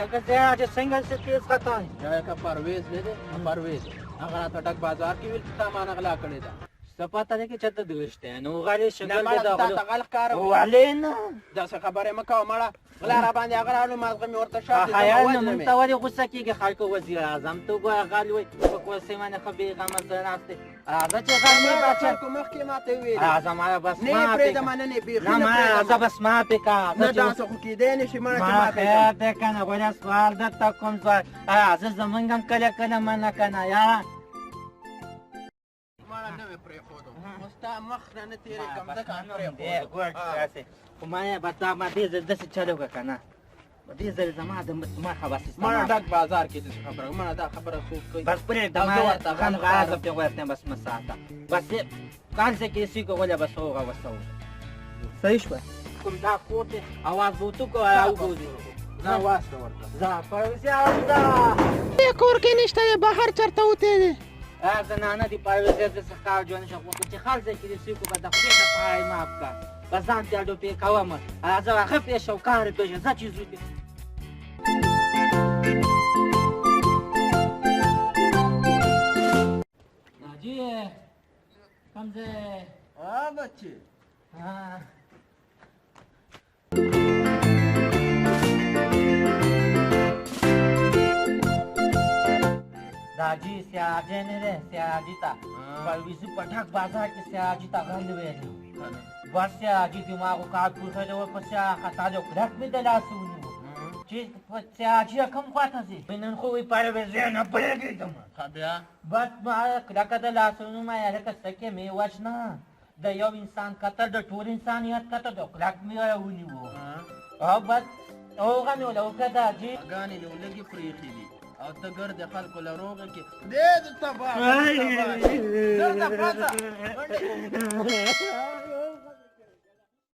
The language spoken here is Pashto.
लगा से आज सिंगल से तेज खाता है या का परवेज दे दे परवेज अगर तटक बाजार की विल सामान अगला करे दा सपाता है कि चत दुष्ट है नो गाड़ी शगल दे दा तगल कार वालेना जैसे खबर है मका मड़ा गलारा बांधे अगर आलू माजगमी और तशाद हाया من तवारी गुस्सा की के खाल को वजीर आजम तो गाली को سیمانه خبي غمز راسته هذا شغال ما بچا کو مخ کی ماته وی هذا ما بس نه پرې زمانه نه بي نه ما هذا بس ما بك نه تاسو خو کې دې نشي ما ما ته کنه ولا سوال د تا کوم سوال هذا زمنګم کله کله ما کنه یا ما نه پرې خو مستا مخ نه تیرې کم ده کان پرې خو ګور څه وما بتا ما دې د څه چلو کنه دې زری زما د ما خلاص ما ډاک بازار کې د خبره ما دا خبره خو کوي بس پرې د ما خان غاز په ورته بس مساته بس کار څه کې سی کو ولا بس هو وسو صحیح شو کوم دا کوته आवाज وته کو او بودي دا واسطه ورته زه پروسه او دا کور کې نشته بهر چرته وته دي هغه نه دی پروسه د څخه جوړ شو چې خالص کې سی کو به د خپل د پای ما کا بزان ته اډو په کومه هغه هغه په شو کار به ځا چې زوی जी कम से हाँ बच्चे हाँ दाजी से आजे ने रे से आजीता पर विसु पठाक बाजार के से आजीता गंद वे बस से आजी दिमाग को काट पूछे जो पछा खाता जो रख में दला सुन चीज से आजी कम खाता से बिनन को भी पारे वे न पड़ेगी तुम खबिया बस मारा रखा दला सुन में यार का सके में वचना द यो इंसान कतर द टूर इंसानियत कतर दो रख में उनी वो हां बस होगा नहीं लो कदा जी गानी लो लगी फ्रीखी दी او ته ګرد خلکو له روغه کې دې د تبا